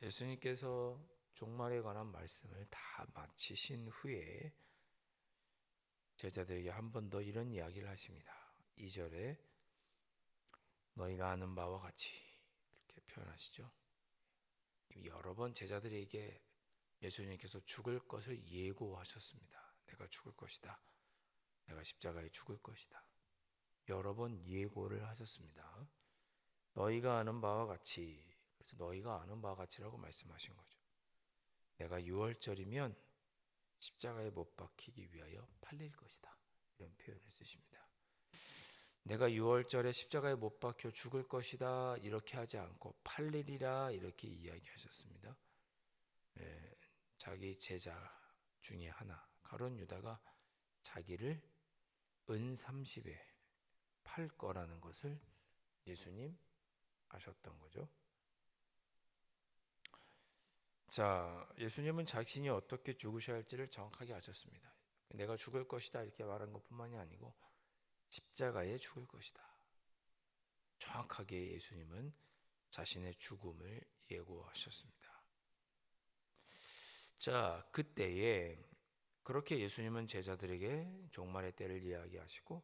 예수님께서 종말에 관한 말씀을 다 마치신 후에 제자들에게 한 번 더 이런 이야기를 하십니다. 2절에 너희가 아는 바와 같이 이렇게 표현하시죠. 여러 번 제자들에게 예수님께서 죽을 것을 예고하셨습니다. 내가 죽을 것이다. 내가 십자가에 죽을 것이다. 여러 번 예고를 하셨습니다. 너희가 아는 바와 같이, 그래서 너희가 아는 바와 같이라고 말씀하신 거죠. 내가 6월절이면 십자가에 못 박히기 위하여 팔릴 것이다. 이런 표현을 쓰십니다. 내가 6월절에 십자가에 못 박혀 죽을 것이다 이렇게 하지 않고 팔리리라 이렇게 이야기하셨습니다. 자기 제자 중에 하나 가룟 유다가 자기를 은 30에 팔 거라는 것을 예수님 아셨던 거죠. 자, 예수님은 자신이 어떻게 죽으셔야 할지를 정확하게 아셨습니다. 내가 죽을 것이다 이렇게 말한 것뿐만이 아니고 십자가에 죽을 것이다. 정확하게 예수님은 자신의 죽음을 예고하셨습니다. 자, 그때에 그렇게 예수님은 제자들에게 종말의 때를 이야기하시고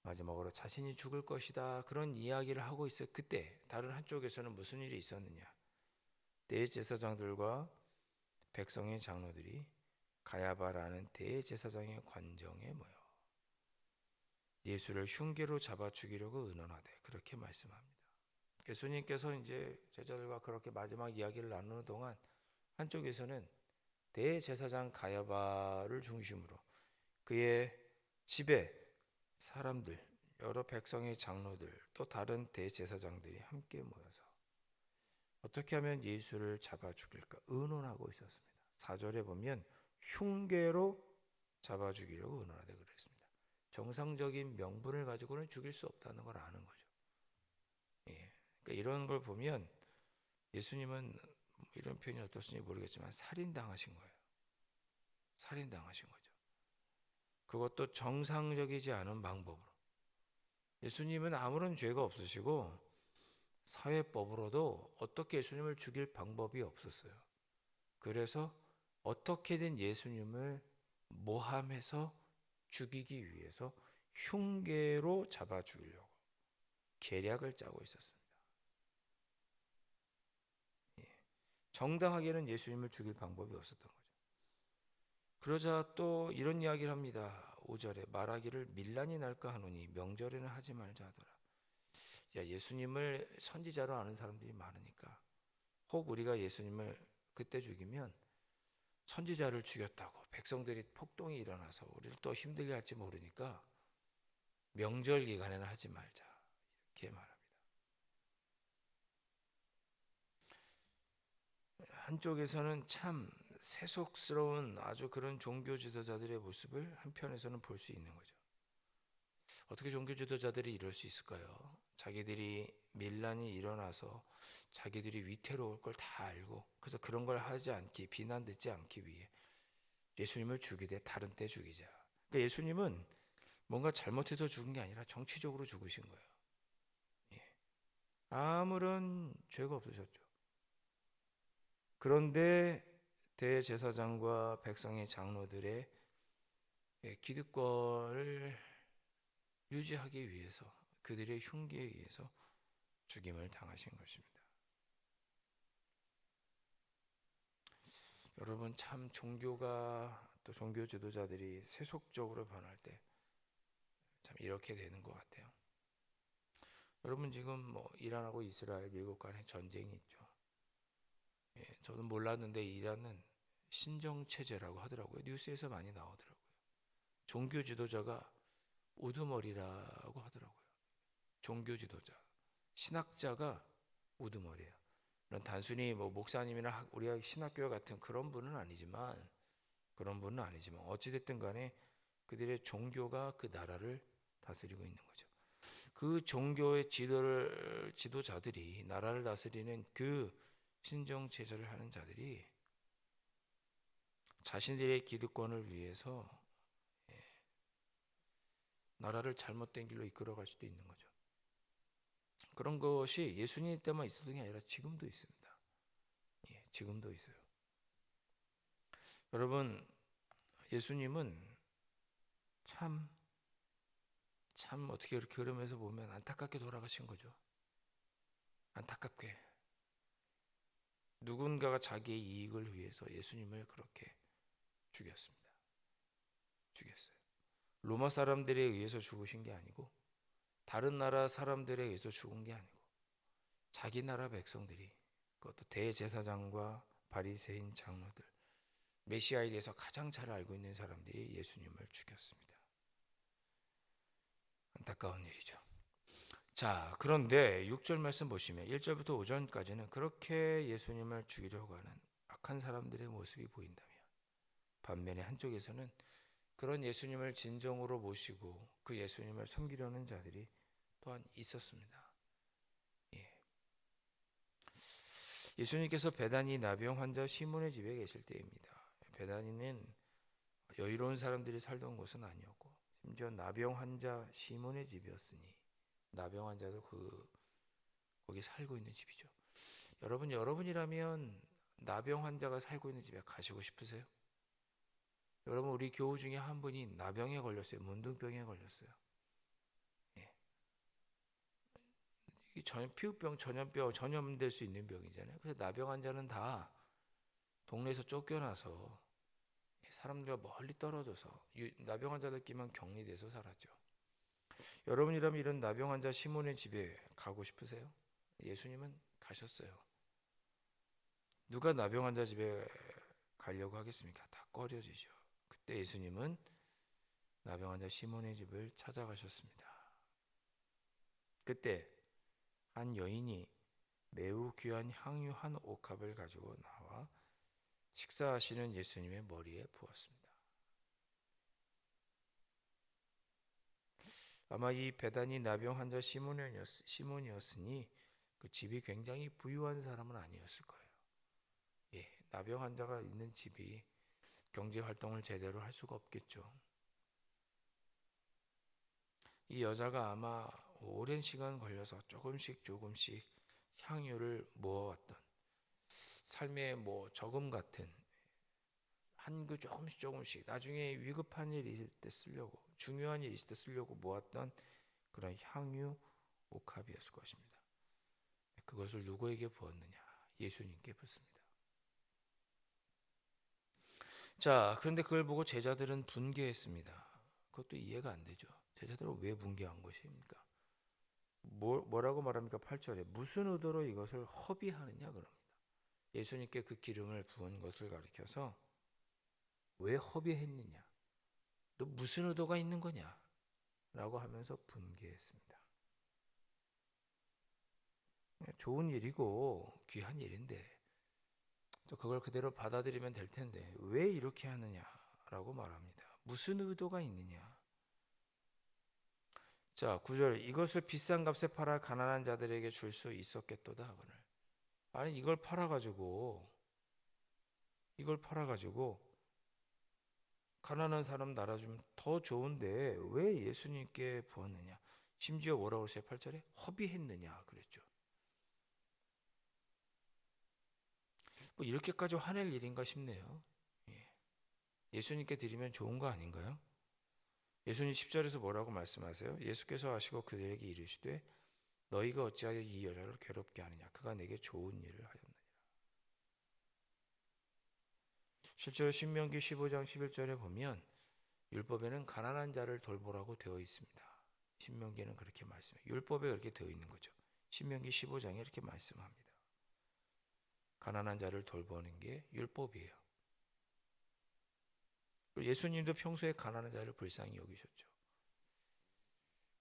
마지막으로 자신이 죽을 것이다 그런 이야기를 하고 있어요. 그때 다른 한쪽에서는 무슨 일이 있었느냐? 대제사장들과 백성의 장로들이 가야바라는 대제사장의 관정에 모여 예수를 흉계로 잡아 죽이려고 의논하되 그렇게 말씀합니다. 예수님께서 이제 제자들과 그렇게 마지막 이야기를 나누는 동안 한쪽에서는 대제사장 가야바를 중심으로 그의 집에 사람들, 여러 백성의 장로들, 또 다른 대제사장들이 함께 모여서 어떻게 하면 예수를 잡아 죽일까 의논하고 있었습니다. 4절에 보면 흉계로 잡아 죽이려고 의논하되 그랬습니다. 정상적인 명분을 가지고는 죽일 수 없다는 걸 아는 거죠. 그러니까 이런 걸 보면 예수님은 이런 표현이 어떻습지 모르겠지만 살인당하신 거예요. 살인당하신 거죠. 그것도 정상적이지 않은 방법으로. 예수님은 아무런 죄가 없으시고 사회법으로도 어떻게 예수님을 죽일 방법이 없었어요. 그래서 어떻게든 예수님을 모함해서 죽이기 위해서 흉계로 잡아 죽이려고 계략을 짜고 있었습니다. 정당하게는 예수님을 죽일 방법이 없었던 거죠. 그러자 또 이런 이야기를 합니다. 5절에 말하기를 밀란이 날까 하노니 명절에는 하지 말자 하더라. 야, 예수님을 선지자로 아는 사람들이 많으니까 혹 우리가 예수님을 그때 죽이면 선지자를 죽였다고 백성들이 폭동이 일어나서 우리를 또 힘들게 할지 모르니까 명절 기간에는 하지 말자 이렇게 말합니다. 한쪽에서는 참 세속스러운 아주 그런 종교 지도자들의 모습을 한편에서는 볼 수 있는 거죠. 어떻게 종교 지도자들이 이럴 수 있을까요? 자기들이 밀란이 일어나서 자기들이 위태로울 걸 다 알고 그래서 그런 걸 하지 않기 비난듣지 않기 위해 예수님을 죽이되 다른 때 죽이자. 그러니까 예수님은 뭔가 잘못해서 죽은 게 아니라 정치적으로 죽으신 거예요. 아무런 죄가 없으셨죠. 그런데 대제사장과 백성의 장로들의 기득권을 유지하기 위해서 그들의 흉기에 의해서 죽임을 당하신 것입니다. 여러분 참 종교가 또 종교 지도자들이 세속적으로 변할 때 참 이렇게 되는 것 같아요. 여러분 지금 뭐 이란하고 이스라엘, 미국 간에 전쟁이 있죠. 저는 몰랐는데 이란은 신정 체제라고 하더라고요. 뉴스에서 많이 나오더라고요. 종교 지도자가 우두머리라고 하더라고요. 종교 지도자, 신학자가 우두머리예요. 단순히 뭐 목사님이나 우리가 신학교와 같은 그런 분은 아니지만 어찌됐든 간에 그들의 종교가 그 나라를 다스리고 있는 거죠. 그 종교의 지도자들이 나라를 다스리는 그 신정 체제를 하는 자들이 자신들의 기득권을 위해서 나라를 잘못된 길로 이끌어갈 수도 있는 거죠. 그런 것이 예수님 때만 있었던 게 아니라 지금도 있습니다. 지금도 있어요. 여러분, 예수님은 참 어떻게 이렇게 그러면서 보면 안타깝게 돌아가신 거죠. 안타깝게. 누군가가 자기의 이익을 위해서 예수님을 그렇게 죽였습니다. 죽였어요. 로마 사람들에 의해서 죽으신 게 아니고, 다른 나라 사람들에 의해서 죽은 게 아니고, 자기 나라 백성들이, 그것도 대제사장과 바리새인 장로들, 메시아에 대해서 가장 잘 알고 있는 사람들이 예수님을 죽였습니다. 안타까운 일이죠. 자, 그런데 6절 말씀 보시면 1절부터 5절까지는 그렇게 예수님을 죽이려고 하는 악한 사람들의 모습이 보인다면, 반면에 한쪽에서는 그런 예수님을 진정으로 모시고 그 예수님을 섬기려는 자들이 또한 있었습니다. 예수님께서 베다니 나병 환자 시몬의 집에 계실 때입니다. 베다니는 여유로운 사람들이 살던 곳은 아니었고, 심지어 나병 환자 시몬의 집이었으니 나병 환자도 거기 살고 있는 집이죠. 여러분이라면 나병 환자가 살고 있는 집에 가시고 싶으세요? 여러분, 우리 교우 중에 한 분이 나병에 걸렸어요. 문둥병에 걸렸어요. 피부병, 전염될 수 있는 병이잖아요. 그래서 나병 환자는 다 동네에서 쫓겨나서 사람들과 멀리 떨어져서 나병 환자들끼리만 격리돼서 살았죠. 여러분이라면 이런 나병 환자 시몬의 집에 가고 싶으세요? 예수님은 가셨어요. 누가 나병 환자 집에 가려고 하겠습니까? 다 꺼려지죠. 그때 예수님은 나병 환자 시몬의 집을 찾아가셨습니다. 그때 한 여인이 매우 귀한 향유 한 옥합을 가지고 나와 식사하시는 예수님의 머리에 부었습니다. 아마 이 베다니 나병 환자 시몬이었으니 그 집이 굉장히 부유한 사람은 아니었을 거예요. 나병 환자가 있는 집이 경제 활동을 제대로 할 수가 없겠죠. 이 여자가 아마 오랜 시간 걸려서 조금씩 향유를 모아왔던 삶의 저금 같은 한 그 조금씩 나중에 위급한 일이 있을 때 쓰려고, 중요한 일이 있을 때 쓰려고 모았던 그런 향유 옥합이었을 것입니다. 그것을 누구에게 부었느냐? 예수님께 붓습니다. 자, 그런데 그걸 보고 제자들은 분개했습니다. 그것도 이해가 안 되죠. 제자들은 왜 분개한 것입니까? 뭐라고 말합니까? 8절에 무슨 의도로 이것을 허비하느냐 그럽니다. 예수님께 그 기름을 부은 것을 가리켜서 왜 허비했느냐? 너 무슨 의도가 있는 거냐? 라고 하면서 분개했습니다. 좋은 일이고 귀한 일인데 또 그걸 그대로 받아들이면 될 텐데 왜 이렇게 하느냐라고 말합니다. 무슨 의도가 있느냐? 자, 9절 이것을 비싼 값에 팔아 가난한 자들에게 줄 수 있었겠도다 하거늘. 아니 이걸 팔아가지고 가난한 사람 나눠주면 더 좋은데 왜 예수님께 부었느냐? 심지어 뭐라고 했어요? 8절에 허비했느냐 그랬죠. 이렇게까지 화낼 일인가 싶네요. 예수님께 드리면 좋은 거 아닌가요? 예수님 10절에서 뭐라고 말씀하세요? 예수께서 하시고 그들에게 이르시되 너희가 어찌하여 이 여자를 괴롭게 하느냐? 그가 내게 좋은 일을 하였느니라. 실제로 신명기 15장 11절에 보면 율법에는 가난한 자를 돌보라고 되어 있습니다. 신명기는 그렇게 말씀해요. 율법에 그렇게 되어 있는 거죠. 신명기 15장에 이렇게 말씀합니다. 가난한 자를 돌보는 게 율법이에요. 예수님도 평소에 가난한 자를 불쌍히 여기셨죠.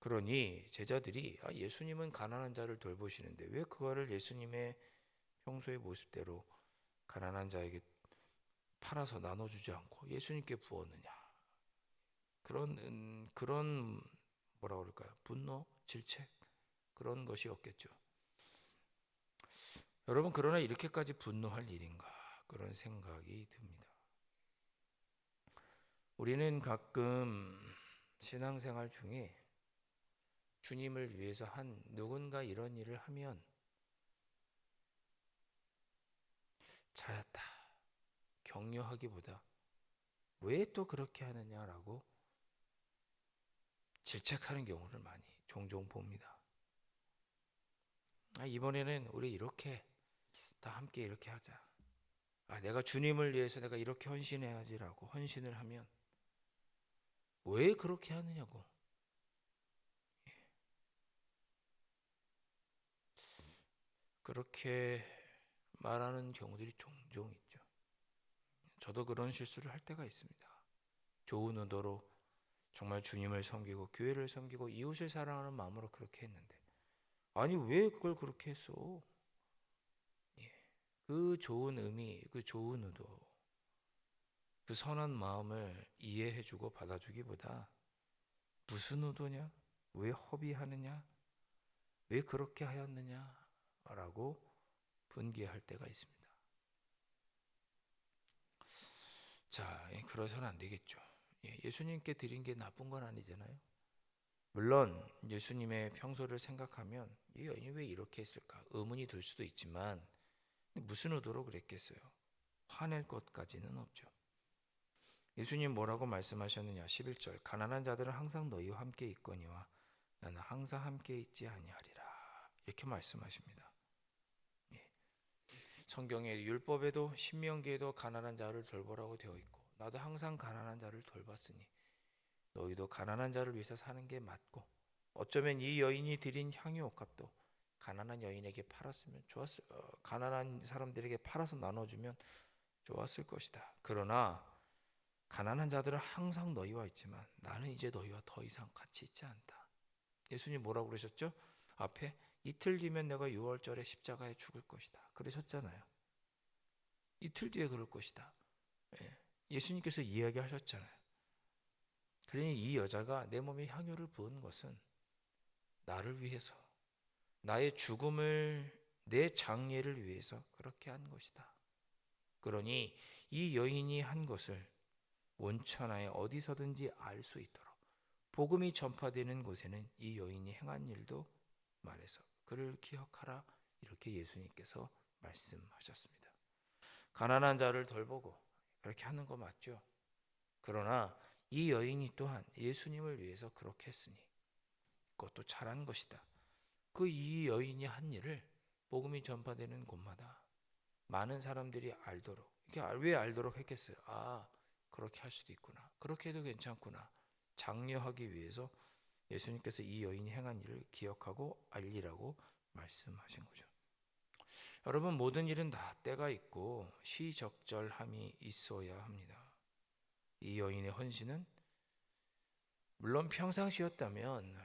그러니 제자들이 예수님은 가난한 자를 돌보시는데 왜 그거를 예수님의 평소의 모습대로 가난한 자에게 팔아서 나눠주지 않고 예수님께 부었느냐? 그런 뭐라 그럴까요? 분노, 질책 그런 것이 없겠죠. 여러분, 그러나 이렇게까지 분노할 일인가? 그런 생각이 듭니다. 우리는 가끔 신앙생활 중에 주님을 위해서 누군가 이런 일을 하면 격려하기보다 왜 또 그렇게 하느냐라고 질책하는 경우를 많이 종종 봅니다. 이번에는 우리 이렇게 다 함께 이렇게 하자. 내가 주님을 위해서 내가 이렇게 헌신해야지라고 헌신을 하면 왜 그렇게 하느냐고. 그렇게 말하는 경우들이 종종 있죠. 저도 그런 실수를 할 때가 있습니다. 좋은 의도로 정말 주님을 섬기고 교회를 섬기고 이웃을 사랑하는 마음으로 그렇게 했는데 아니 왜 그걸 그렇게 했어? 그 좋은 의미, 그 좋은 의도, 그 선한 마음을 이해해주고 받아주기보다 무슨 의도냐? 왜 허비하느냐? 왜 그렇게 하였느냐? 라고 분개할 때가 있습니다. 자, 그러서는 안 되겠죠. 예수님께 드린 게 나쁜 건 아니잖아요. 물론 예수님의 평소를 생각하면 이 여인이 왜 이렇게 했을까? 의문이 들 수도 있지만 무슨 의도로 그랬겠어요? 화낼 것까지는 없죠. 예수님 뭐라고 말씀하셨느냐? 11절 가난한 자들은 항상 너희와 함께 있거니와 나는 항상 함께 있지 아니하리라. 이렇게 말씀하십니다. 성경의 율법에도 신명기에도 가난한 자를 돌보라고 되어 있고 나도 항상 가난한 자를 돌봤으니 너희도 가난한 자를 위해서 사는 게 맞고 어쩌면 이 여인이 드린 향유 옷값도 가난한 여인에게 팔았으면 가난한 사람들에게 팔아서 나눠주면 좋았을 것이다. 그러나 가난한 자들은 항상 너희와 있지만 나는 이제 너희와 더 이상 같이 있지 않다. 예수님 뭐라고 그러셨죠? 앞에 이틀 뒤면 내가 6월절에 십자가에 죽을 것이다. 그러셨잖아요. 이틀 뒤에 그럴 것이다. 예수님께서 이야기하셨잖아요. 그러니 이 여자가 내 몸에 향유를 부은 것은 나를 위해서 나의 죽음을 내 장례를 위해서 그렇게 한 것이다. 그러니 이 여인이 한 것을 온천하에 어디서든지 알 수 있도록 복음이 전파되는 곳에는 이 여인이 행한 일도 말해서 그를 기억하라 이렇게 예수님께서 말씀하셨습니다. 가난한 자를 돌보고 그렇게 하는 거 맞죠? 그러나 이 여인이 또한 예수님을 위해서 그렇게 했으니 그것도 잘한 것이다. 그 이 여인이 한 일을 복음이 전파되는 곳마다 많은 사람들이 알도록 이게 왜 알도록 했겠어요? 그렇게 할 수도 있구나. 그렇게 해도 괜찮구나. 장려하기 위해서 예수님께서 이 여인이 행한 일을 기억하고 알리라고 말씀하신 거죠. 여러분 모든 일은 다 때가 있고 시적절함이 있어야 합니다. 이 여인의 헌신은 물론 평상시였다면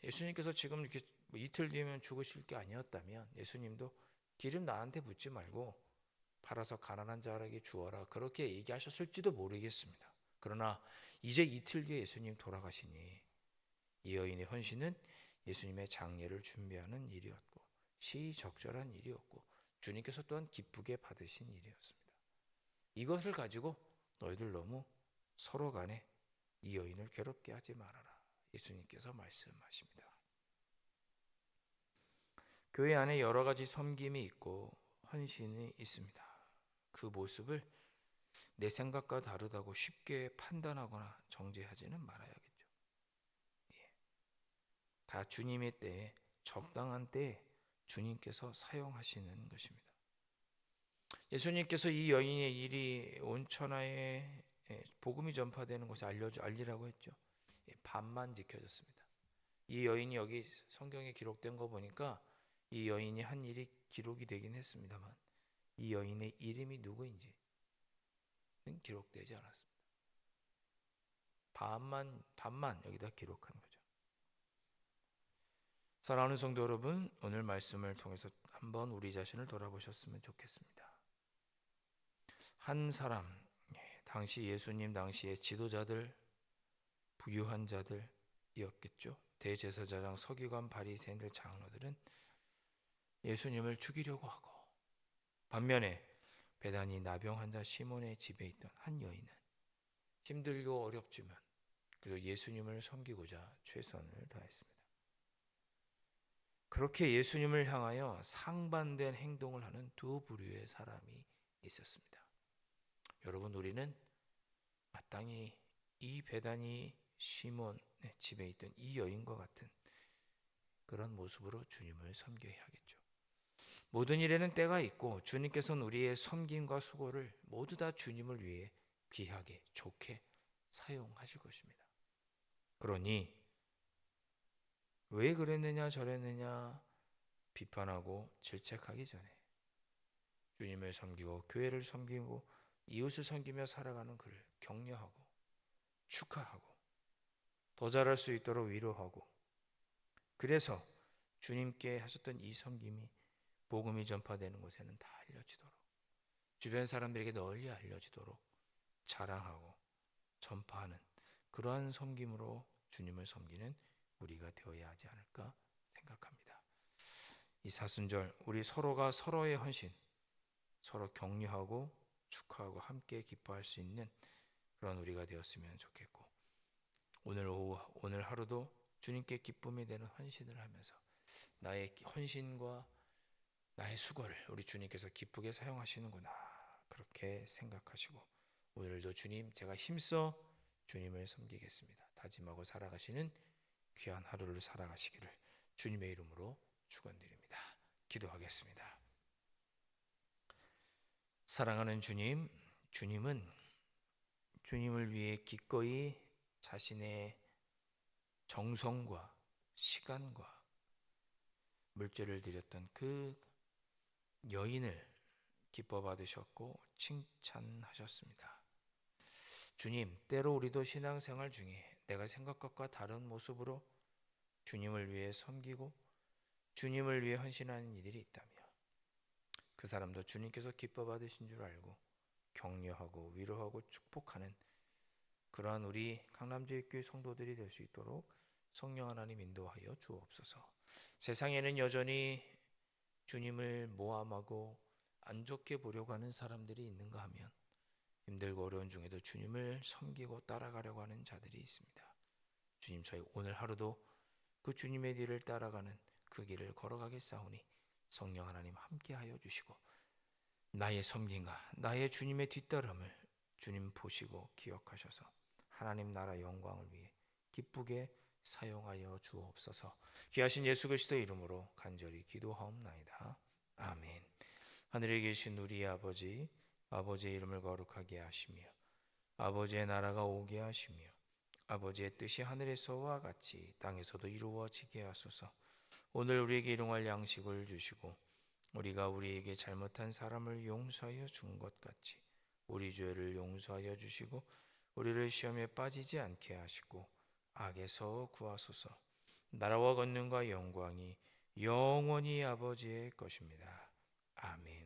예수님께서 지금 이렇게 이틀 뒤면 죽으실 게 아니었다면 예수님도 기름 나한테 붓지 말고 팔아서 가난한 자에게 주어라 그렇게 얘기하셨을지도 모르겠습니다. 그러나 이제 이틀 뒤에 예수님 돌아가시니 이 여인의 헌신은 예수님의 장례를 준비하는 일이었고 시적절한 일이었고 주님께서 또한 기쁘게 받으신 일이었습니다. 이것을 가지고 너희들 너무 서로 간에 이 여인을 괴롭게 하지 말아라. 예수님께서 말씀하십니다. 교회 안에 여러 가지 섬김이 있고 헌신이 있습니다. 그 모습을 내 생각과 다르다고 쉽게 판단하거나 정죄하지는 말아야겠죠. 다 주님의 때에 적당한 때에 주님께서 사용하시는 것입니다. 예수님께서 이 여인의 일이 온천하에 복음이 전파되는 곳에 알리라고 했죠. 반만 지켜졌습니다. 이 여인이 여기 성경에 기록된 거 보니까 이 여인이 한 일이 기록이 되긴 했습니다만 이 여인의 이름이 누구인지는 기록되지 않았습니다. 반만 여기다 기록한 거죠. 사랑하는 성도 여러분, 오늘 말씀을 통해서 한번 우리 자신을 돌아보셨으면 좋겠습니다. 한 사람, 당시 예수님 당시의 지도자들, 부유한 자들이었겠죠. 대제사장, 서기관, 바리새인들, 장로들은 예수님을 죽이려고 하고 반면에 베다니 나병 환자 시몬의 집에 있던 한 여인은 힘들고 어렵지만 그래도 예수님을 섬기고자 최선을 다했습니다. 그렇게 예수님을 향하여 상반된 행동을 하는 두 부류의 사람이 있었습니다. 여러분, 우리는 마땅히 이 베다니 시몬의 집에 있던 이 여인과 같은 그런 모습으로 주님을 섬겨야 하겠죠. 모든 일에는 때가 있고 주님께서는 우리의 섬김과 수고를 모두 다 주님을 위해 귀하게 좋게 사용하실 것입니다. 그러니 왜 그랬느냐 저랬느냐 비판하고 질책하기 전에 주님을 섬기고 교회를 섬기고 이웃을 섬기며 살아가는 그를 격려하고 축하하고 더 잘할 수 있도록 위로하고, 그래서 주님께 하셨던 이 섬김이 복음이 전파되는 곳에는 다 알려지도록, 주변 사람들에게 널리 알려지도록 자랑하고 전파하는 그러한 섬김으로 주님을 섬기는 우리가 되어야 하지 않을까 생각합니다. 이 사순절 우리 서로가 서로의 헌신, 서로 격려하고 축하하고 함께 기뻐할 수 있는 그런 우리가 되었으면 좋겠고, 오늘 하루도 주님께 기쁨이 되는 헌신을 하면서 나의 헌신과 나의 수고를 우리 주님께서 기쁘게 사용하시는구나 그렇게 생각하시고, 오늘도 주님 제가 힘써 주님을 섬기겠습니다 다짐하고 살아가시는 귀한 하루를 살아가시기를 주님의 이름으로 축원드립니다. 기도하겠습니다. 사랑하는 주님, 주님은 주님을 위해 기꺼이 자신의 정성과 시간과 물질을 드렸던 그 여인을 기뻐 받으셨고 칭찬하셨습니다. 주님, 때로 우리도 신앙생활 중에 내가 생각한 것과 다른 모습으로 주님을 위해 섬기고 주님을 위해 헌신하는 이들이 있다며 그 사람도 주님께서 기뻐 받으신 줄 알고 격려하고 위로하고 축복하는 그러한 우리 강남제일교회 성도들이 될 수 있도록 성령 하나님 인도하여 주옵소서. 세상에는 여전히 주님을 모함하고 안 좋게 보려고 하는 사람들이 있는가 하면 힘들고 어려운 중에도 주님을 섬기고 따라가려고 하는 자들이 있습니다. 주님, 저희 오늘 하루도 그 주님의 뒤를 따라가는 그 길을 걸어가겠사오니 성령 하나님 함께하여 주시고 나의 섬김과 나의 주님의 뒤따름을 주님 보시고 기억하셔서 하나님 나라 영광을 위해 기쁘게 사용하여 주옵소서. 귀하신 예수 그리스도의 이름으로 간절히 기도하옵나이다. 아멘. 하늘에 계신 우리 아버지, 아버지의 이름을 거룩하게 하시며 아버지의 나라가 오게 하시며 아버지의 뜻이 하늘에서와 같이 땅에서도 이루어지게 하소서. 오늘 우리에게 일용할 양식을 주시고 우리가 우리에게 잘못한 사람을 용서하여 준 것 같이 우리 죄를 용서하여 주시고 우리를 시험에 빠지지 않게 하시고 악에서 구하소서. 나라와 권능과 영광이 영원히 아버지의 것입니다. 아멘.